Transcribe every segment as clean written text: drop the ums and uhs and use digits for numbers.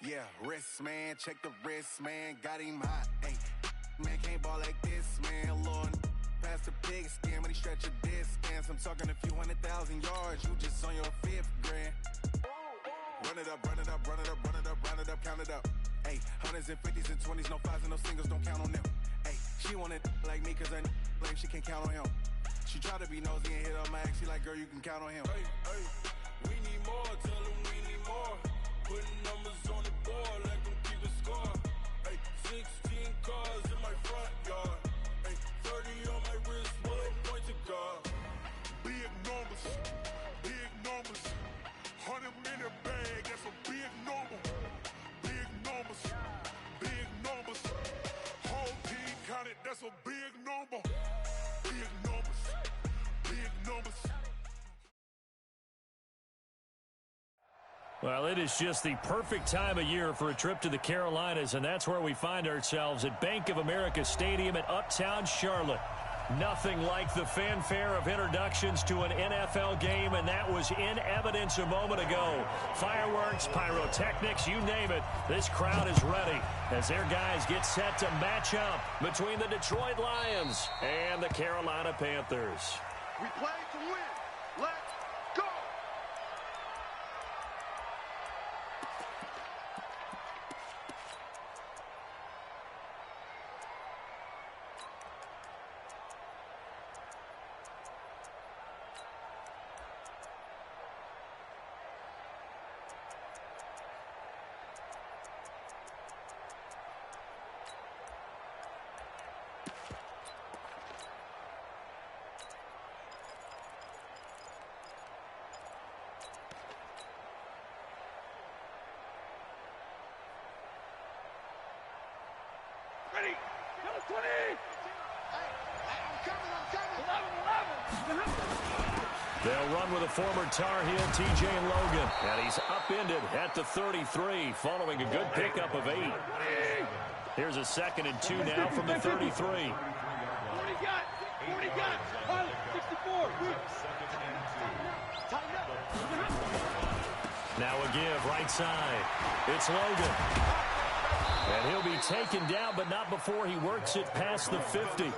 Yeah, wrist, man, check the wrist, man, got him hot. Hey, man, can't ball like this, man, Lord. Past the pig skin when he stretch a distance. I'm talking a few 100,000 yards, you just on your 5th grand. Run it up, run it up, run it up, run it up, round it up, count it up. Hey, hundreds and 50s and 20s, no 5s and no singles, don't count on them. Hey, she want it like me, cause I like she can count on him. She try to be nosy and hit up my ex, she like, girl, you can count on him. Hey, hey, we need more, tell them we need more. Putting numbers on the board, let them keep the score. Hey, 16 cars in my front yard. Hey, 30 on my wrist, one point to God. Big numbers, big numbers. 100 minute bag, that's a big number. Big numbers, big numbers. Whole team counted, that's a big number. Big numbers, big numbers. Well, it is just the perfect time of year for a trip to the Carolinas, and that's where we find ourselves at Bank of America Stadium in Uptown Charlotte. Nothing like the fanfare of introductions to an NFL game, and that was in evidence a moment ago. Fireworks, pyrotechnics, you name it. This crowd is ready as their guys get set to match up between the Detroit Lions and the Carolina Panthers. We play to win. Let's go. Ready, number 20! Hey, I'm coming. 11. They'll run with a former Tar Heel, TJ Logan. And he's upended at the 33 following a good pickup of 8. Here's a 2nd and 2 now from the 33. 40 got, 64. Now a give right side. It's Logan. And he'll be taken down, but not before he works it past the 50.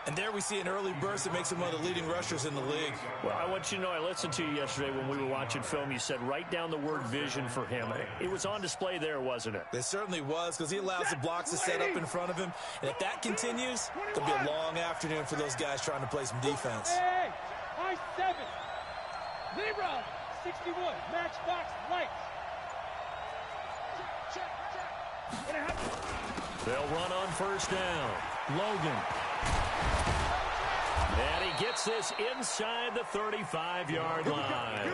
And there we see an early burst that makes him one of the leading rushers in the league. Well, I want you to know, I listened to you yesterday when we were watching film. You said write down the word vision for him. It was on display there, wasn't it? It certainly was, because he allows the blocks to set up in front of him. And if that continues, it'll be a long afternoon for those guys trying to play some defense. Hey, high 7. Libra, 61. Matchbox lights. They'll run on first down. Logan. And he gets this inside the 35-yard line.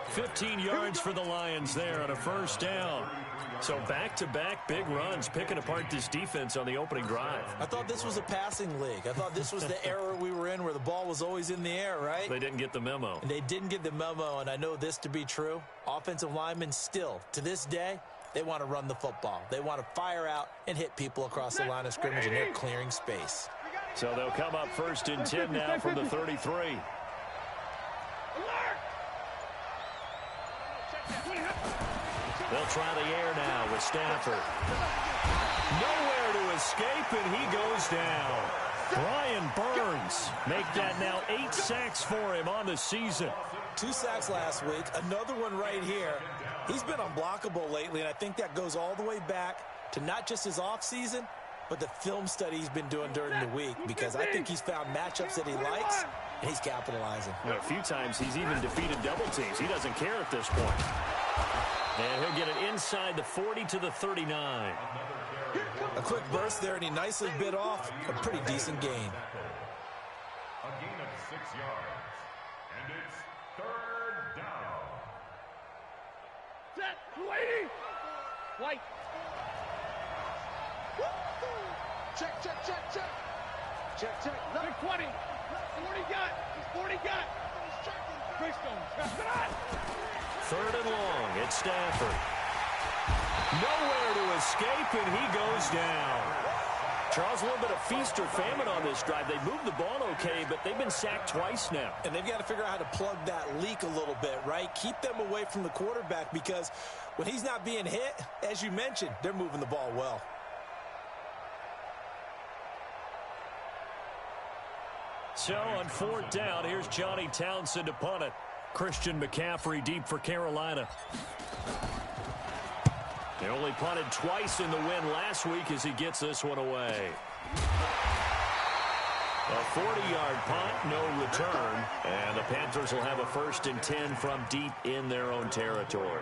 15 yards for the Lions there on a first down. So back-to-back big runs, picking apart this defense on the opening drive. I thought this was a passing league. I thought this was the era we were in where the ball was always in the air, right? They didn't get the memo. And they didn't get the memo, and I know this to be true. Offensive linemen still, to this day, they want to run the football. They want to fire out and hit people across the line of scrimmage, and they're clearing space. So they'll come up 1st and 10 now from the 33. They'll try the air now with Stafford. Nowhere to escape, and he goes down. Brian Burns make that now 8 sacks for him on the season. 2 sacks last week, another one right here. He's been unblockable lately, and I think that goes all the way back to not just his offseason, but the film study he's been doing during the week, because I think he's found matchups that he likes, and he's capitalizing. Well, a few times he's even defeated double teams. He doesn't care at this point. And he'll get it inside the 40 to the 39. A quick burst there, and he nicely bit off a pretty decent gain. A gain of 6 yards, and it's 3rd down. Set, 280. White. Check. Check. Number 20. 40 got. 40 got. Bridgestone. 3rd and long. It's Stafford. Nowhere to escape, and he goes down. Charles, a little bit of feast or famine on this drive. They moved the ball okay, but they've been sacked twice now. And they've got to figure out how to plug that leak a little bit, right? Keep them away from the quarterback, because when he's not being hit, as you mentioned, they're moving the ball well. So on 4th down, here's Johnny Townsend to punt it. Christian McCaffrey deep for Carolina. They only punted twice in the win last week as he gets this one away. A 40-yard punt, no return. And the Panthers will have a 1st and 10 from deep in their own territory.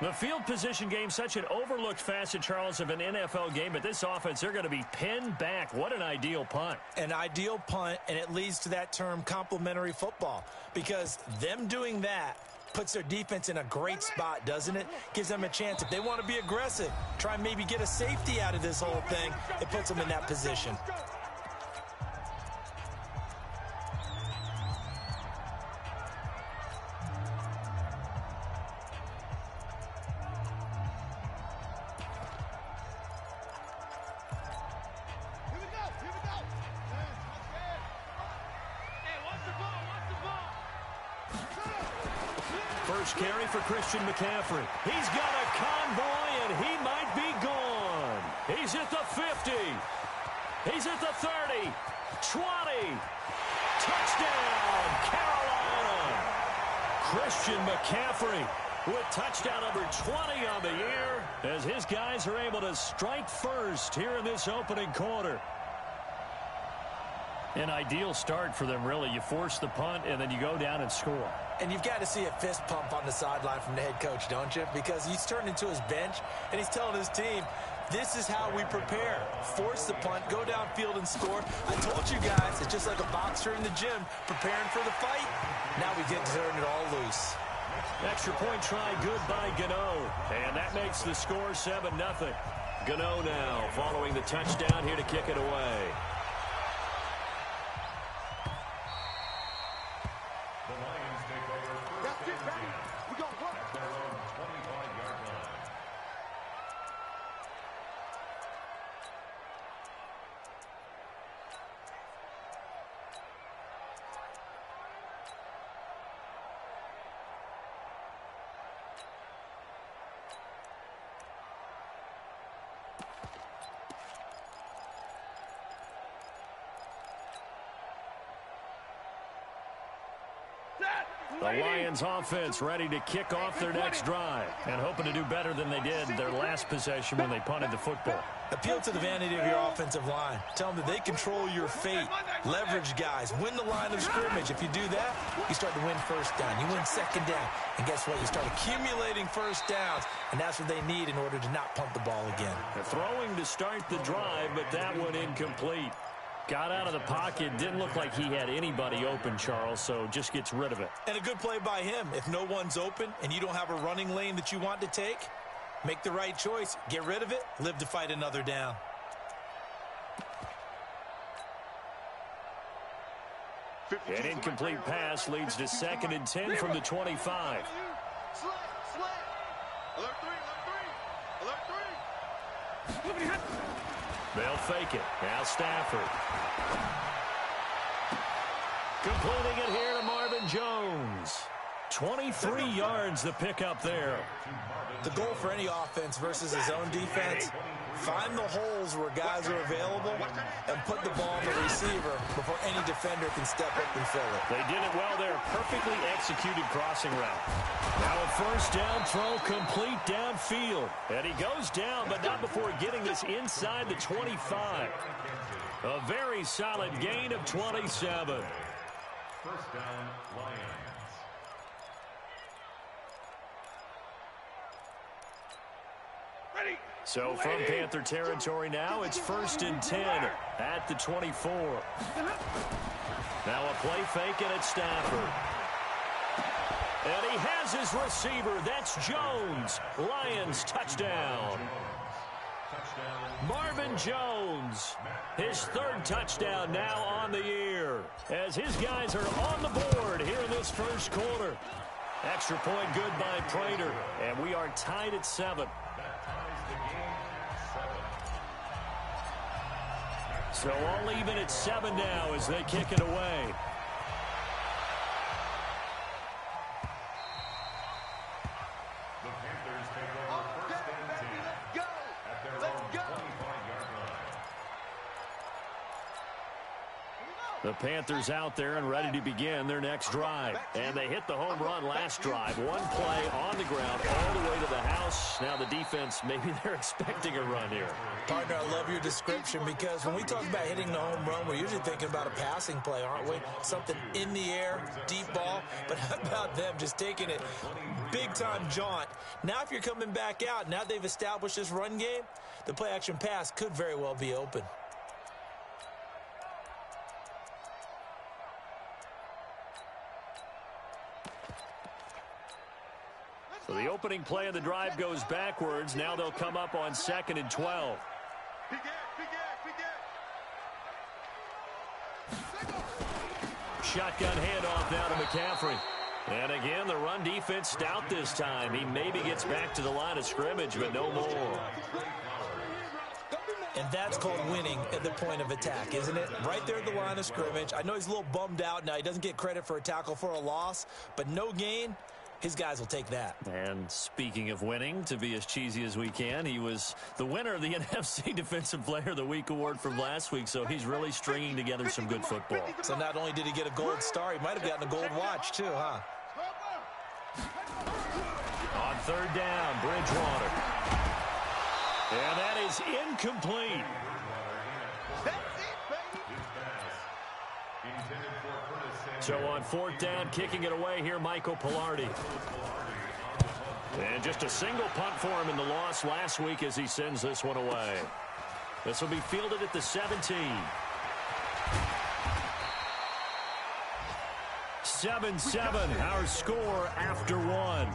The field position game, such an overlooked facet, Charles, of an NFL game. But this offense, they're going to be pinned back. What an ideal punt. An ideal punt, and it leads to that term complementary football. Because them doing that puts their defense in a great spot, doesn't it? Gives them a chance. If they want to be aggressive, try and maybe get a safety out of this whole thing, it puts them in that position. First carry for Christian McCaffrey. He's got a convoy, and he might be gone. He's at the 50. He's at the 30. 20. Touchdown, Carolina. Christian McCaffrey with touchdown number 20 on the year as his guys are able to strike first here in this opening quarter. An ideal start for them, really. You force the punt, and then you go down and score. And you've got to see a fist pump on the sideline from the head coach, don't you? Because he's turned into his bench, and he's telling his team, this is how we prepare. Force the punt, go downfield and score. I told you guys, it's just like a boxer in the gym preparing for the fight. Now we get to turn it all loose. Extra point try good by Gano. And that makes the score 7-0. Gano now following the touchdown here to kick it away. The Lions offense ready to kick off their next drive and hoping to do better than they did their last possession when they punted the football. Appeal to the vanity of your offensive line. Tell them that they control your fate. Leverage guys. Win the line of scrimmage. If you do that, you start to win first down. You win second down. And guess what? You start accumulating first downs. And that's what they need in order to not punt the ball again. They're throwing to start the drive, but that one incomplete. Got out of the pocket. Didn't look like he had anybody open, Charles, so just gets rid of it. And a good play by him. If no one's open and you don't have a running lane that you want to take, make the right choice. Get rid of it. Live to fight another down. An incomplete pass leads to 2nd and 10 from the 25. They'll fake it. Now Stafford. Completing it here to Marvin Jones. 23 yards the pickup there. The goal for any offense versus his own defense, find the holes where guys are available and put the ball on the receiver before any defender can step up and fill it. They did it well there. Perfectly executed crossing route. Now a first down throw complete downfield. And he goes down, but not before getting this inside the 25. A very solid gain of 27. First down, Lions. So from Panther territory now, it's 1st and 10 at the 24. Now a play fake, and it's Stafford. And he has his receiver. That's Jones. Lions touchdown. Marvin Jones, his 3rd touchdown now on the year, as his guys are on the board here in this first quarter. Extra point good by Prater, and we are tied at 7. So all even at 7 now as they kick it away. The Panthers take over first and 10 at their own 25-yard line. The Panthers out there and ready to begin their next drive. And they hit the home run last drive. One play on the ground all the way to the house. Now the defense, maybe they're expecting a run here. Partner, I love your description because when we talk about hitting the home run, we're usually thinking about a passing play, aren't we? Something in the air, deep ball. But how about them just taking it big-time jaunt? Now if you're coming back out, now they've established this run game, the play-action pass could very well be open. So the opening play of the drive goes backwards. Now they'll come up on 2nd and 12. Shotgun handoff now to McCaffrey. And again, the run defense stout this time. He maybe gets back to the line of scrimmage, but no more. And that's called winning at the point of attack, isn't it? Right there at the line of scrimmage. I know he's a little bummed out now. He doesn't get credit for a tackle for a loss, but no gain. His guys will take that. And speaking of winning, to be as cheesy as we can, he was the winner of the NFC Defensive Player of the Week award from last week, so he's really stringing together some good football. So not only did he get a gold star, he might have gotten a gold watch too, huh? On 3rd down, Bridgewater. And that is incomplete. So on 4th down, kicking it away here, Michael Pilardi. And just a single punt for him in the loss last week as he sends this one away. This will be fielded at the 17. 7-7, our score after 1.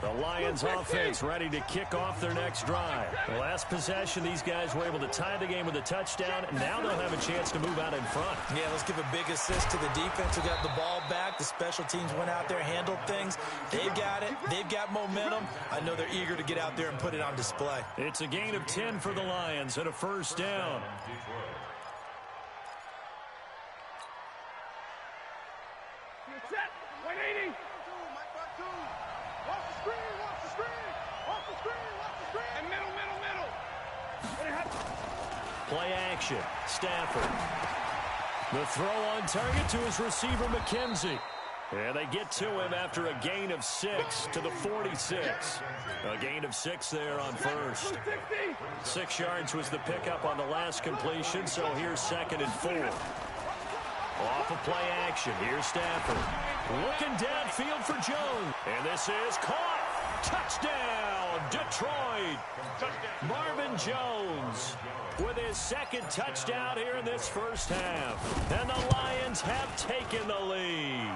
The Lions offense ready to kick off their next drive. The last possession, these guys were able to tie the game with a touchdown. Now they'll have a chance to move out in front. Yeah, let's give a big assist to the defense who got the ball back. The special teams went out there, handled things. They've got it. They've got momentum. I know they're eager to get out there and put it on display. It's a gain of 10 for the Lions and a 1st down. Set, 180. Play action. Stafford. The throw on target to his receiver, McKenzie. And they get to him after a gain of 6 to the 46. A gain of 6 there on 1st. 6 yards was the pickup on the last completion, so here's 2nd and 4. Off of play action. Here's Stafford. Looking downfield for Jones. And this is caught. Touchdown, Detroit. Marvin Jones with his 2nd touchdown here in this first half. And the Lions have taken the lead.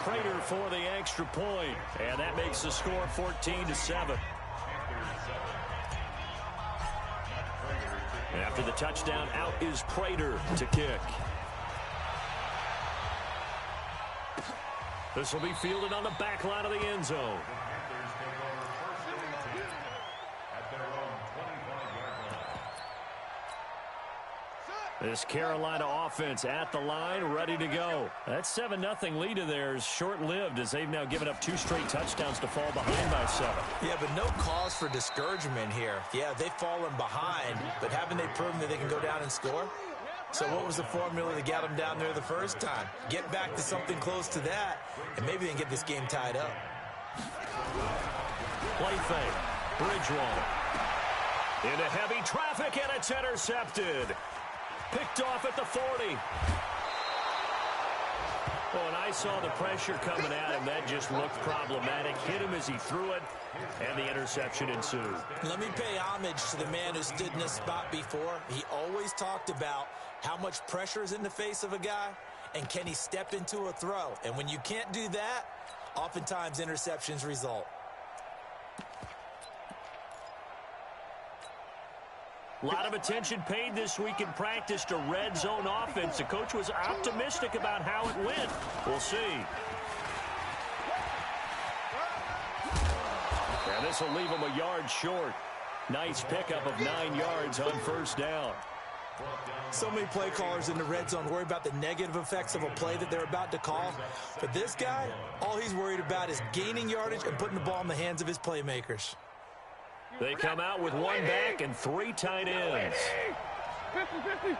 Prater for the extra point. And that makes the score 14-7. After the touchdown, out is Prater to kick. This will be fielded on the back line of the end zone. This Carolina offense at the line, ready to go. That 7-0 lead of theirs short-lived as they've now given up 2 straight touchdowns to fall behind by 7. Yeah, but no cause for discouragement here. Yeah, they've fallen behind, but haven't they proven that they can go down and score? So what was the formula that got them down there the first time? Get back to something close to that, and maybe they can get this game tied up. Play fake. Bridgewater. Into heavy traffic, and it's intercepted. Picked off at the 40. Oh, and I saw the pressure coming at him. That just looked problematic. Hit him as he threw it, and the interception ensued. Let me pay homage to the man who stood in this spot before. He always talked about how much pressure is in the face of a guy, and can he step into a throw? And when you can't do that, oftentimes interceptions result. A lot of attention paid this week in practice to red zone offense. The coach was optimistic about how it went. We'll see. And this will leave him a yard short. Nice pickup of 9 yards on first down. So many play callers in the red zone worry about the negative effects of a play that they're about to call. But this guy, all he's worried about is gaining yardage and putting the ball in the hands of his playmakers. They come out with 1 back and 3 tight ends. 50-50.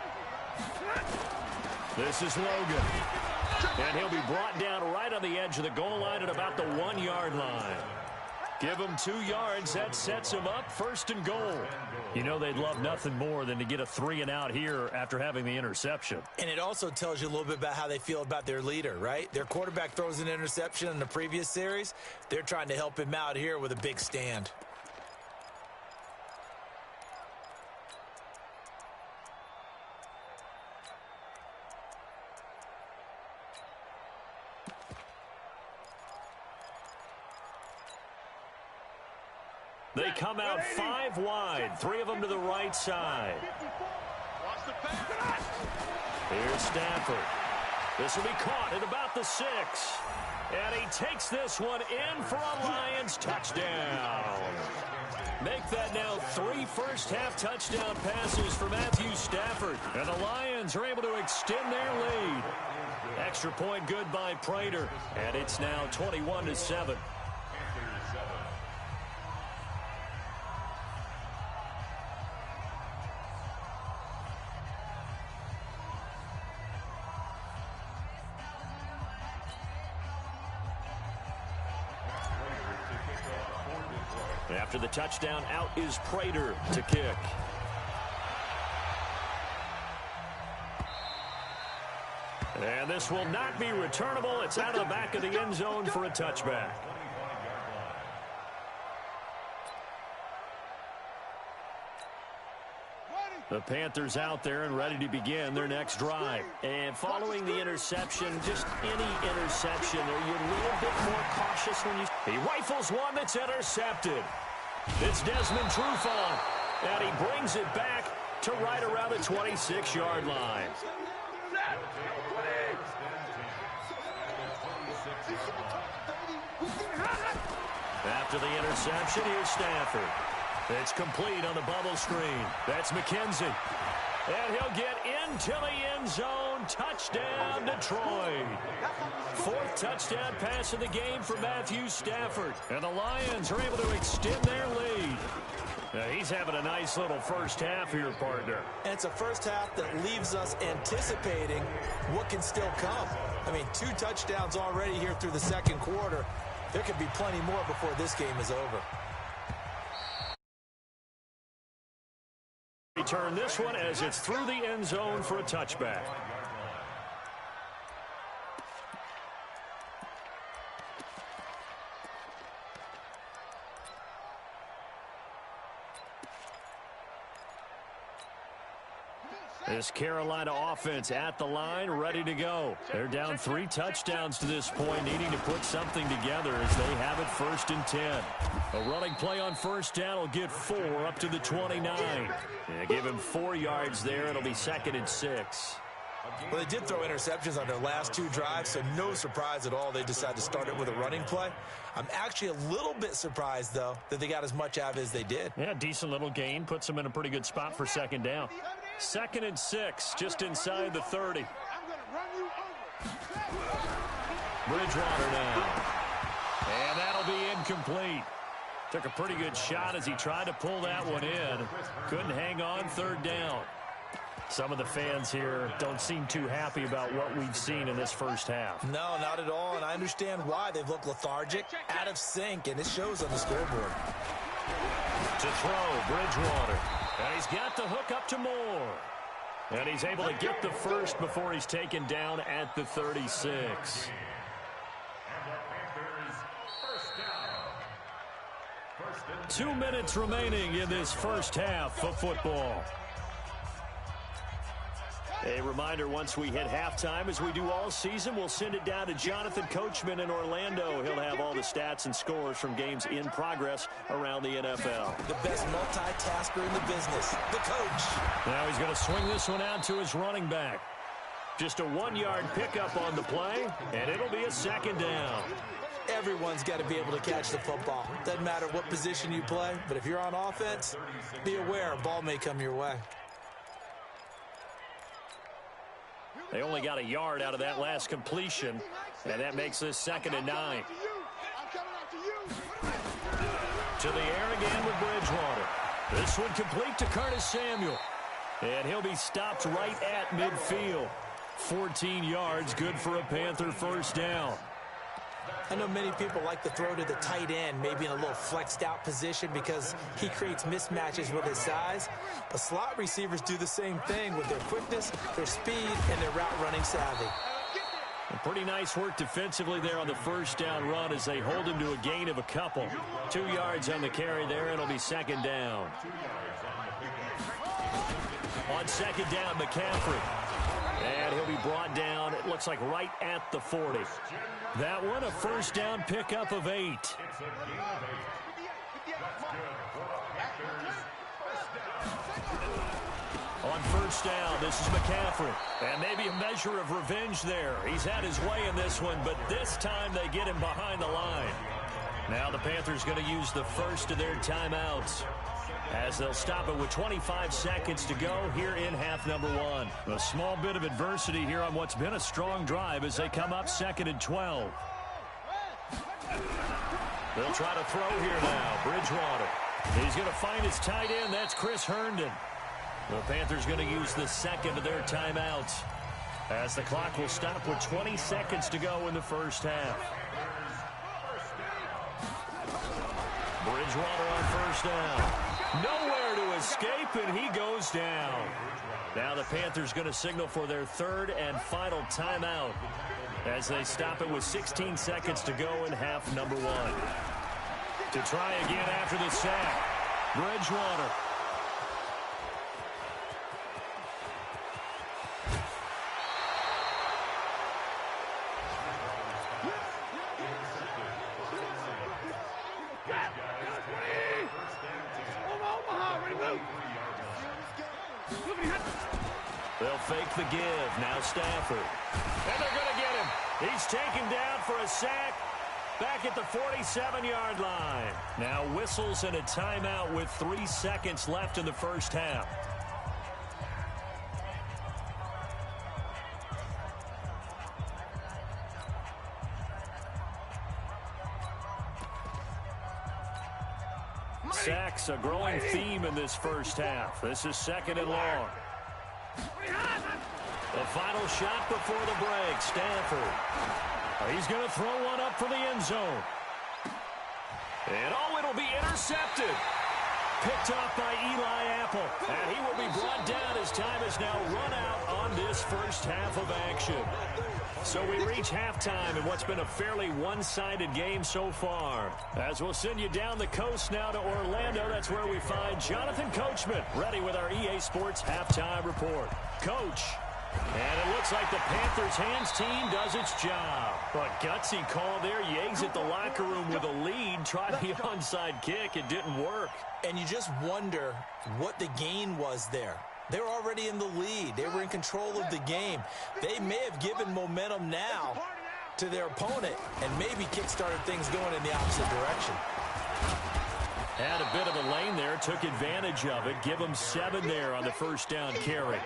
This is Logan. And he'll be brought down right on the edge of the goal line at about the 1-yard line. Give him 2 yards. That sets him up 1st and goal. You know they'd love nothing more than to get a 3-and-out here after having the interception. And it also tells you a little bit about how they feel about their leader, right? Their quarterback throws an interception in the previous series. They're trying to help him out here with a big stand. They come out 5 wide, 3 of them to the right side. Here's Stafford. This will be caught at about the 6. And he takes this one in for a Lions touchdown. Make that now 3 first-half touchdown passes for Matthew Stafford. And the Lions are able to extend their lead. Extra point good by Prater. And it's now 21-7. After the touchdown, out is Prater to kick. And this will not be returnable. It's out of the back of the end zone for a touchback. The Panthers out there and ready to begin their next drive. And following the interception, just any interception, are you a little bit more cautious when you... He rifles one that's intercepted. It's Desmond Trufant, and he brings it back to right around the 26-yard line. After the interception, here's Stafford. It's complete on the bubble screen. That's McKenzie. And he'll get into the end zone. Touchdown, Detroit. 4th touchdown pass of the game for Matthew Stafford. And the Lions are able to extend their lead. Now, he's having a nice little first half here, partner. And it's a first half that leaves us anticipating what can still come. I mean, 2 touchdowns already here through the second quarter. There could be plenty more before this game is over. Return this one as it's through the end zone for a touchback. This Carolina offense at the line, ready to go. They're down 3 touchdowns to this point, needing to put something together as they have it 1st and 10. A running play on first down will get 4 up to the 29. Yeah, give him 4 yards there. It'll be 2nd and 6. Well, they did throw interceptions on their last 2 drives, so no surprise at all they decided to start it with a running play. I'm actually a little bit surprised, though, that they got as much out of it as they did. Yeah, decent little gain. Puts them in a pretty good spot for 2nd down. 2nd and 6, just inside the 30. Bridgewater now. And that'll be incomplete. Took a pretty good shot as he tried to pull that one in. Couldn't hang on 3rd down. Some of the fans here don't seem too happy about what we've seen in this first half. No, not at all, and I understand why. They've looked lethargic, out of sync, and it shows on the scoreboard. To throw, Bridgewater. And he's got the hook up to Moore. And he's able to get the first before he's taken down at the 36. 2 minutes remaining in this first half of football. A reminder, once we hit halftime, as we do all season, we'll send it down to Jonathan Coachman in Orlando. He'll have all the stats and scores from games in progress around the NFL. The best multitasker in the business, the coach. Now he's going to swing this one out to his running back. Just a 1-yard pickup on the play, and it'll be a second down. Everyone's got to be able to catch the football. Doesn't matter what position you play, but if you're on offense, be aware a ball may come your way. They only got a yard out of that last completion, and that makes this 2nd and 9. To the air again with Bridgewater. This one complete to Curtis Samuel. And he'll be stopped right at midfield. 14 yards, good for a Panther first down. I know many people like to throw to the tight end, maybe in a little flexed out position because he creates mismatches with his size. But slot receivers do the same thing with their quickness, their speed, and their route running savvy. And pretty nice work defensively there on the first down run as they hold him to a gain of a couple. 2 yards on the carry there, and it'll be second down. On second down, McCaffrey. And he'll be brought down, it looks like right at the 40. That one, a first down pickup of 8. On first down, this is McCaffrey. And maybe a measure of revenge there. He's had his way in this one, but this time they get him behind the line. Now the Panthers going to use the first of their timeouts, as they'll stop it with 25 seconds to go here in half number 1. A small bit of adversity here on what's been a strong drive as they come up 2nd and 12. They'll try to throw here now. Bridgewater. He's going to find his tight end. That's Chris Herndon. The Panthers going to use the second of their timeouts, as the clock will stop with 20 seconds to go in the first half. Bridgewater on first down. Nowhere to escape, and he goes down. Now the Panthers going to signal for their third and final timeout, as they stop it with 16 seconds to go in half number 1. To try again after the sack, Bridgewater. They'll fake the give. Now Stafford. And they're going to get him. He's taken down for a sack back at the 47-yard line. Now whistles and a timeout with 3 seconds left in the first half. Sacks, a growing theme in this first half. This is 2nd and long. The final shot before the break, Stafford. He's going to throw one up for the end zone. And it'll be intercepted. Picked off by Eli Apple. And he will be brought down as time has now run out on this first half of action. So we reach halftime in what's been a fairly one-sided game so far. As we'll send you down the coast now to Orlando, that's where we find Jonathan Coachman, ready with our EA Sports halftime report. Coach. And it looks like the Panthers' hands team does its job. But gutsy call there. You exit the locker room with a lead. Try the onside kick. It didn't work. And you just wonder what the gain was there. They were already in the lead. They were in control of the game. They may have given momentum now to their opponent and maybe kick-started things going in the opposite direction. Had a bit of a lane there, took advantage of it. Give them 7 there on the first down carry.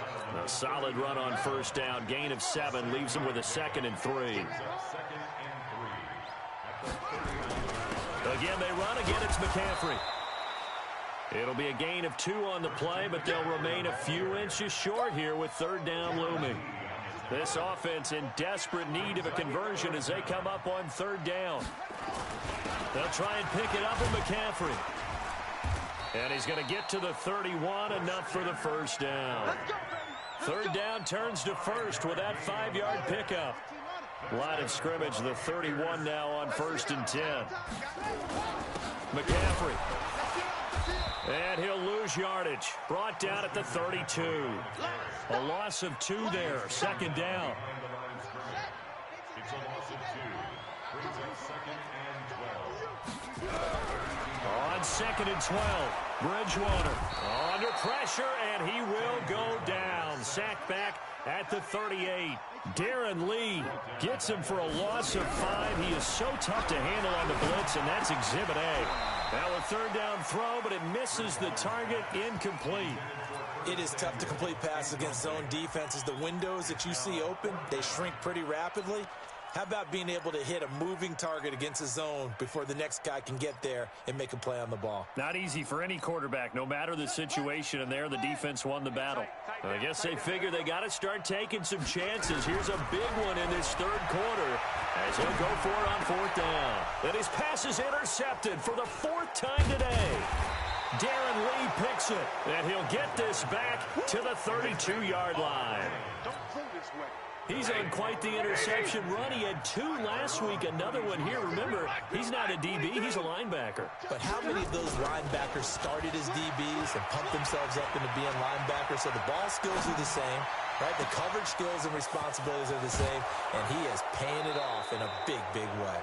A solid run on first down. Gain of 7 leaves them with a 2nd and 3. Again, they run. Again, it's McCaffrey. It'll be a gain of 2 on the play, but they'll remain a few inches short here with third down looming. This offense in desperate need of a conversion as they come up on third down. They'll try and pick it up with McCaffrey. And he's going to get to the 31, enough for the first down. Third down turns to first with that 5-yard pickup. Line of scrimmage, the 31 now on 1st and 10. McCaffrey. And he'll lose yardage. Brought down at the 32. A loss of 2 there. Second down. It's a loss of 2. Brings up second and 12. On second and 12, Bridgewater under pressure, and he will go down. Sacked back at the 38. Darren Lee gets him for a loss of 5. He is so tough to handle on the blitz, and that's Exhibit A. Now a third down throw, but it misses the target. Incomplete. It is tough to complete passes against zone defenses. The windows that you see open, they shrink pretty rapidly. How about being able to hit a moving target against a zone before the next guy can get there and make a play on the ball? Not easy for any quarterback, no matter the situation, and there the defense won the battle. I guess they figure they got to start taking some chances. Here's a big one in this third quarter as he'll go for it on fourth down. And his pass is intercepted for the 4th time today. Darren Lee picks it, and he'll get this back to the 32-yard line. He's on quite the interception run. He had 2 last week, another one here. Remember, he's not a DB, he's a linebacker. But how many of those linebackers started as DBs and pumped themselves up into being linebackers? So the ball skills are the same, right? The coverage skills and responsibilities are the same, and he is paying it off in a big, big way.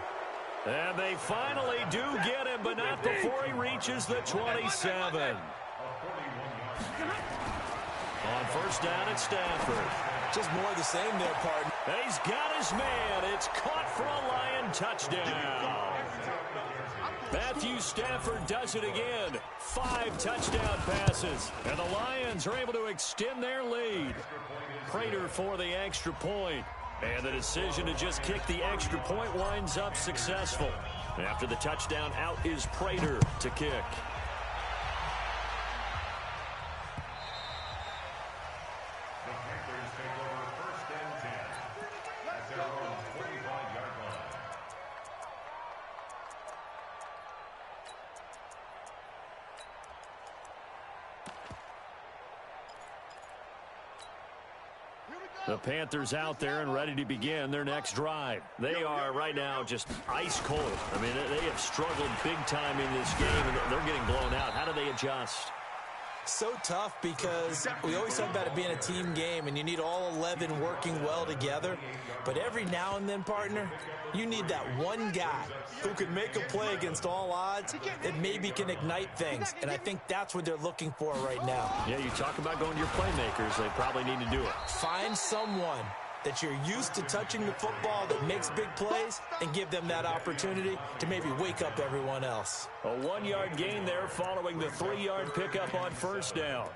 And they finally do get him, but not before he reaches the 27. On first down at Stafford. Just more of the same there, partner. He's got his man. It's caught for a Lion touchdown. Matthew Stafford does it again. 5 touchdown passes. And the Lions are able to extend their lead. Prater for the extra point. And the decision to just kick the extra point winds up successful. After the touchdown, out is Prater to kick. The Panthers out there and ready to begin their next drive. They are right now just ice cold. I mean, they have struggled big time in this game, and they're getting blown out. How do they adjust? So tough because we always talk about it being a team game, and you need all 11 working well together. But every now and then, partner, you need that one guy who can make a play against all odds that maybe can ignite things. And I think that's what they're looking for right now. Yeah, you talk about going to your playmakers. They probably need to do it. Find someone that you're used to touching the football that makes big plays and give them that opportunity to maybe wake up everyone else. A 1-yard gain there following the 3-yard pickup on first down.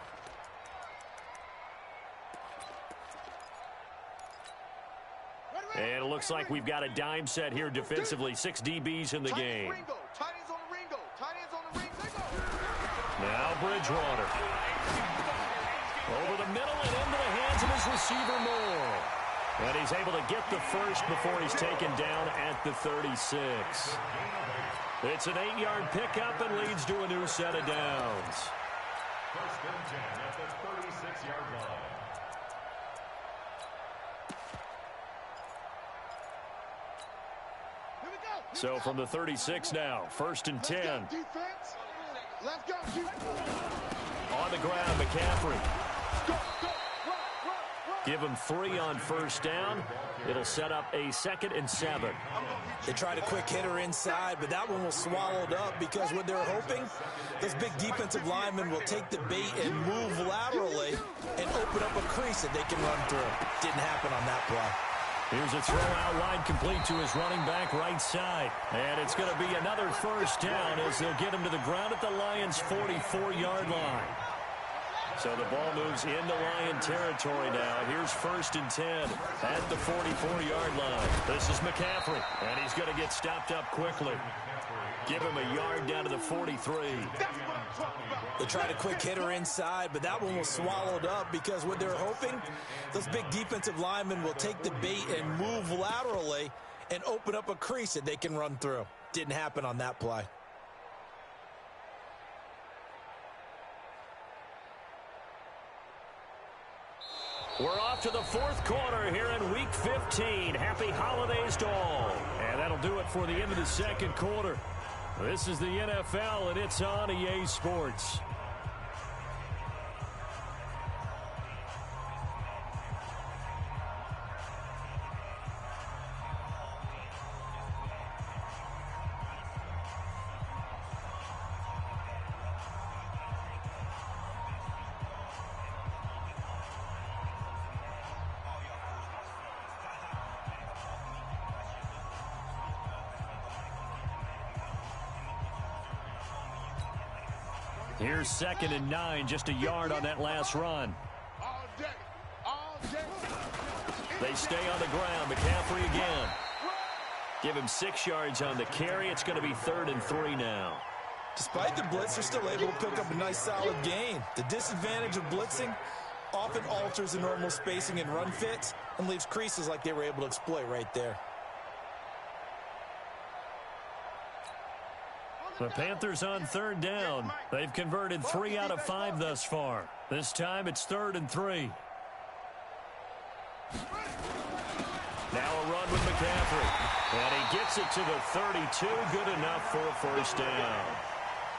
And it looks like we've got a dime set here defensively. 6 DBs in the game. Now Bridgewater. Over the middle and into the hands of his receiver Moore. And he's able to get the first before he's taken down at the 36. It's an 8-yard pickup and leads to a new set of downs. First and 10 at the 36-yard line. So from the 36 now, first and 10. Let's go. On the ground, McCaffrey. Give him 3 on first down. It'll set up a 2nd and 7. They tried a quick hitter inside, but that one was swallowed up because what they're hoping, those big defensive linemen will take the bait and move laterally and open up a crease that they can run through. Didn't happen on that play. Here's a throw out line complete to his running back right side. And it's going to be another first down as they'll get him to the ground at the Lions' 44-yard line. So the ball moves into Lion territory now. Here's first and 10 at the 44-yard line. This is McCaffrey, and he's going to get stopped up quickly. Give him a yard down to the 43. They tried a quick hitter inside, but that one was swallowed up because what they're hoping, those big defensive linemen will take the bait and move laterally and open up a crease that they can run through. Didn't happen on that play. We're off to the 4th quarter here in Week 15. Happy holidays to all. And that'll do it for the end of the 2nd quarter. This is the NFL, and it's on EA Sports. Here's 2nd and 9, just a yard on that last run. All day. All day. They stay on the ground. McCaffrey again. Give him 6 yards on the carry. It's going to be 3rd and 3 now. Despite the blitz, they're still able to pick up a nice, solid gain. The disadvantage of blitzing often alters the normal spacing and run fits and leaves creases like they were able to exploit right there. The Panthers on 3rd down. They've converted 3 out of 5 thus far. This time it's 3rd and 3. Now a run with McCaffrey. And he gets it to the 32. Good enough for a first down.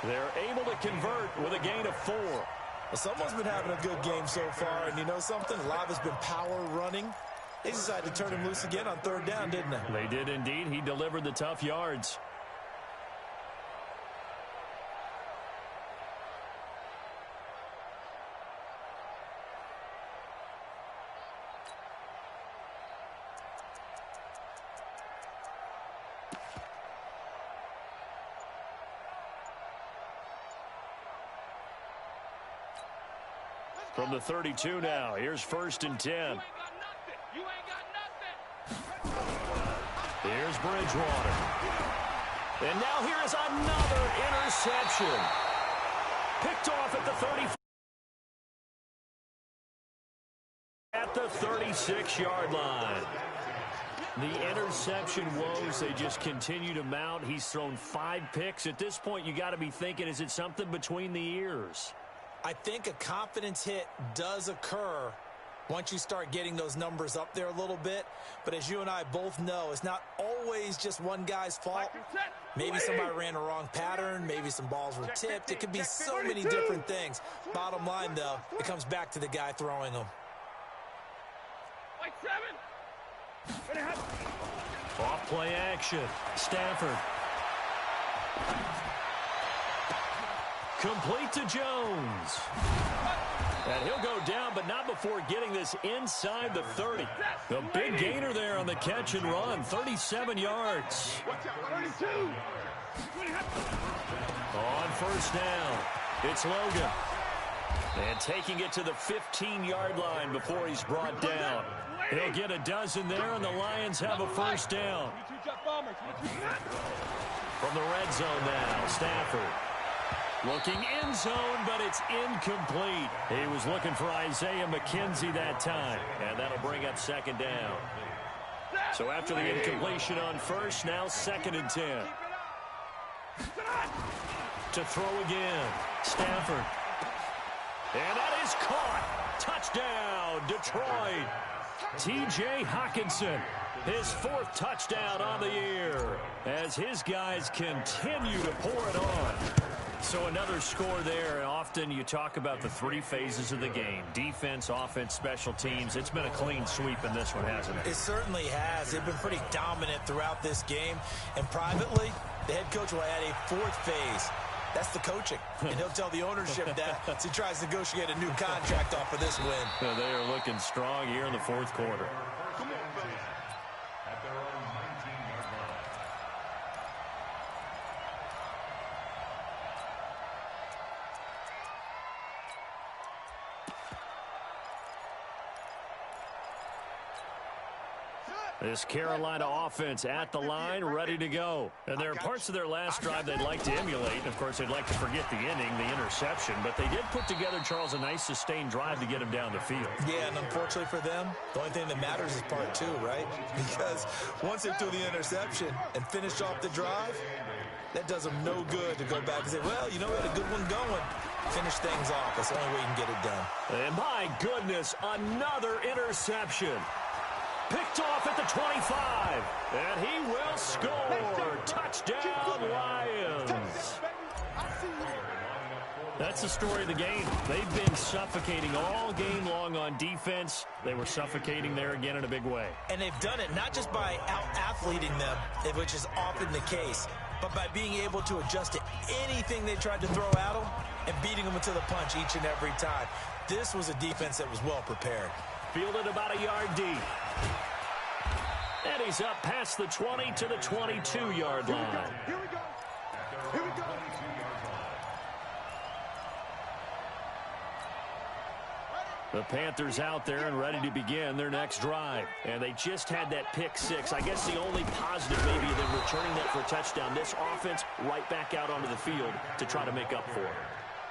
They're able to convert with a gain of 4. Well, someone's been having a good game so far, and you know something? A lot has been power running. They decided to turn him loose again on 3rd down, didn't they? They did indeed. He delivered the tough yards. From the 32 now, here's 1st and 10. You ain't got nothing. Here's Bridgewater. And now here is another interception. Picked off at the 30. At the 36-yard line. The interception woes, they just continue to mount. He's thrown 5 picks. At this point, you got to be thinking, is it something between the ears? I think a confidence hit does occur once you start getting those numbers up there a little bit. But as you and I both know, it's not always just one guy's fault. Maybe somebody ran a wrong pattern. Maybe some balls were tipped. It could be so many different things. Bottom line, though, it comes back to the guy throwing them. Off play action. Stafford. Complete to Jones. And he'll go down, but not before getting this inside the 30. The big gainer there on the catch and run, 37 yards. On 1st down, it's Logan. And taking it to the 15-yard line before he's brought down. He'll get a dozen there, and the Lions have a 1st down. From the red zone now, Stafford. Looking end zone, but it's incomplete. He was looking for Isaiah McKenzie that time, and that'll bring up 2nd down. So after the incompletion on 1st, now 2nd and 10. To throw again, Stafford. And that is caught. Touchdown, Detroit. T.J. Hockenson, his 4th touchdown on the year, as his guys continue to pour it on. So another score there. Often you talk about the 3 phases of the game. Defense, offense, special teams. It's been a clean sweep in this one, hasn't it? It certainly has. They've been pretty dominant throughout this game. And privately, the head coach will add a 4th phase. That's the coaching. And he'll tell the ownership that as he tries to negotiate a new contract off of this win. Yeah, they are looking strong here in the 4th quarter. At their own 19-yard line. This Carolina offense at the line, ready to go. And there are parts of their last drive they'd like to emulate. And, of course, they'd like to forget the ending, the interception. But they did put together, Charles, a nice sustained drive to get him down the field. Yeah, and unfortunately for them, the only thing that matters is part 2, right? Because once they threw the interception and finished off the drive, that does them no good to go back and say, well, you know, we had a good one going. Finish things off. That's the only way you can get it done. And, my goodness, another interception. Picked off at the 25, and he will score. Touchdown, Lions. That's the story of the game. They've been suffocating all game long on defense. They were suffocating there again in a big way. And they've done it not just by out-athleting them, which is often the case, but by being able to adjust to anything they tried to throw at them and beating them into the punch each and every time. This was a defense that was well prepared. Fielded about a yard deep. And he's up past the 20 to the 22-yard line. Here we go. Here we go. The Panthers out there and ready to begin their next drive. And they just had that pick six. I guess the only positive maybe than returning that for a touchdown. This offense right back out onto the field to try to make up for it.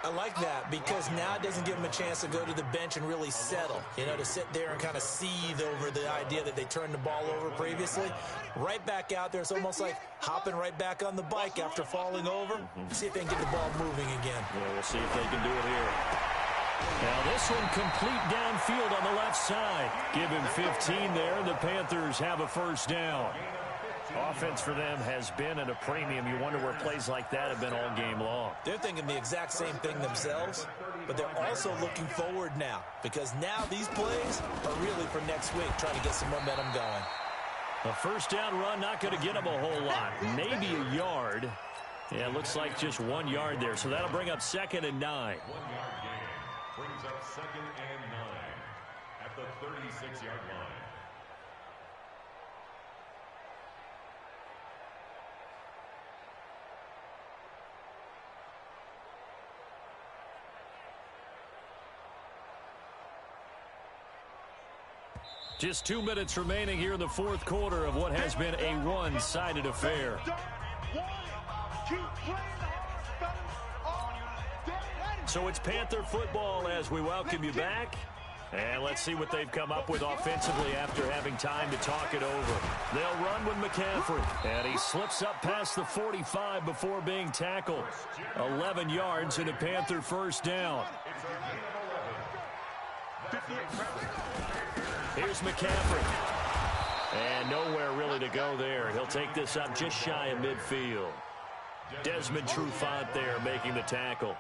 I like that because now it doesn't give them a chance to go to the bench and really settle. You know, to sit there and kind of seethe over the idea that they turned the ball over previously. Right back out there. It's almost like hopping right back on the bike after falling over. See if they can get the ball moving again. Yeah, we'll see if they can do it here. Now this one complete downfield on the left side. Give him 15 there, and the Panthers have a first down. Offense for them has been at a premium. You wonder where plays like that have been all game long. They're thinking the exact same thing themselves, but they're also looking forward now because now these plays are really for next week, trying to get some momentum going. A first down run, not going to get them a whole lot. Maybe a yard. Yeah, it looks like just 1 yard there, so that'll bring up 2nd and 9. 1 yard gain brings up 2nd and 9 at the 36-yard line. Just 2 minutes remaining here in the fourth quarter of what has been a one-sided affair. So it's Panther football as we welcome you back. And let's see what they've come up with offensively after having time to talk it over. They'll run with McCaffrey. And he slips up past the 45 before being tackled. 11 yards and a Panther first down. Here's McCaffrey. And nowhere really to go there. He'll take this up just shy of midfield. Desmond Trufant there making the tackle.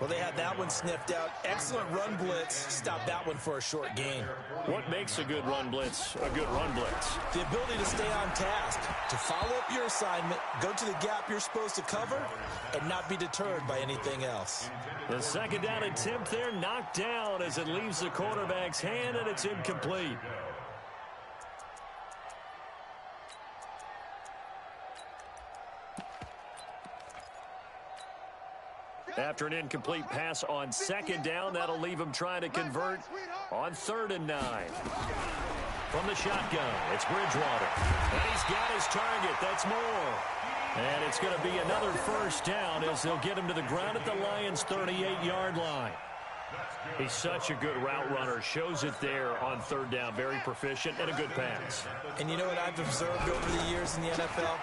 Well, they had that one sniffed out. Excellent run blitz. Stop that one for a short gain. What makes a good run blitz a good run blitz? The ability to stay on task, to follow up your assignment, go to the gap you're supposed to cover, and not be deterred by anything else. The second down attempt there knocked down as it leaves the quarterback's hand, and it's incomplete. After an incomplete pass on second down, that'll leave him trying to convert on 3rd and 9. From the shotgun, it's Bridgewater. And he's got his target. That's Moore. And it's going to be another first down as they'll get him to the ground at the Lions' 38-yard line. He's such a good route runner. Shows it there on 3rd down. Very proficient and a good pass. And you know what I've observed over the years in the NFL?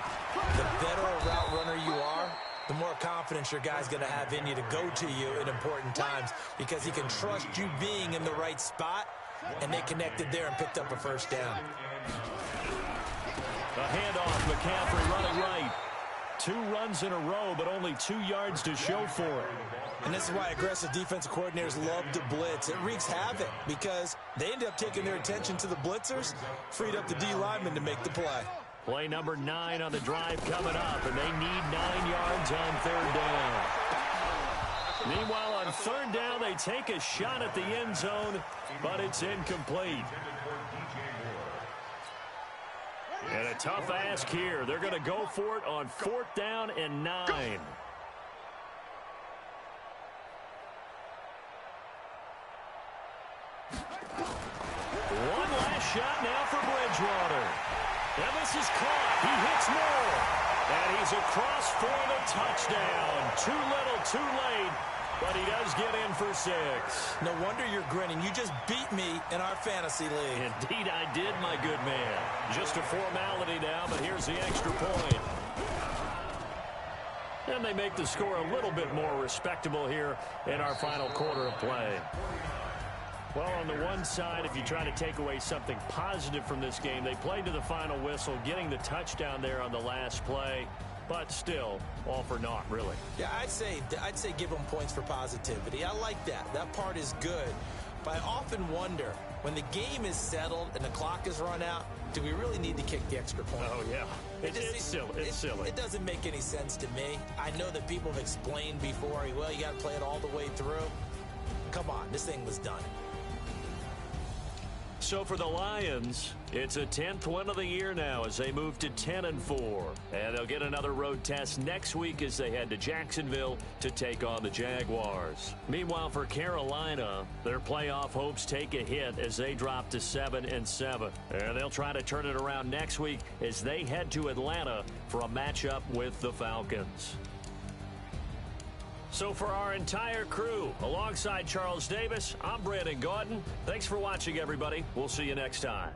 The better a route runner you are, the more confidence your guy's going to have in you to go to you in important times because he can trust you being in the right spot, and they connected there and picked up a first down. A handoff, McCaffrey running right. 2 runs in a row, but only 2 yards to show for it. And this is why aggressive defensive coordinators love to blitz. It wreaks havoc because they end up taking their attention to the blitzers, freed up the D lineman to make the play. Play number 9 on the drive coming up, and they need 9 yards on 3rd down. Meanwhile, on 3rd down, they take a shot at the end zone, but it's incomplete. And a tough ask here. They're going to go for it on 4th down and 9. One last shot now for Bridgewater. And this is caught. He hits Moore. And he's across for the touchdown. Too little, too late. But he does get in for 6. No wonder you're grinning. You just beat me in our fantasy league. Indeed I did, my good man. Just a formality now, but here's the extra point. And they make the score a little bit more respectable here in our final quarter of play. Well, on the one side, if you try to take away something positive from this game, they played to the final whistle, getting the touchdown there on the last play. But still, all for naught, really. Yeah, I'd say give them points for positivity. I like that. That part is good. But I often wonder, when the game is settled and the clock is run out, do we really need to kick the extra point? Oh, yeah. It's silly. It's silly. It doesn't make any sense to me. I know that people have explained before, well, you got to play it all the way through. Come on, this thing was done. So for the Lions, it's a 10th win of the year now as they move to 10-4. And they'll get another road test next week as they head to Jacksonville to take on the Jaguars. Meanwhile, for Carolina, their playoff hopes take a hit as they drop to 7-7. And they'll try to turn it around next week as they head to Atlanta for a matchup with the Falcons. So for our entire crew, alongside Charles Davis, I'm Brandon Gaudin. Thanks for watching, everybody. We'll see you next time.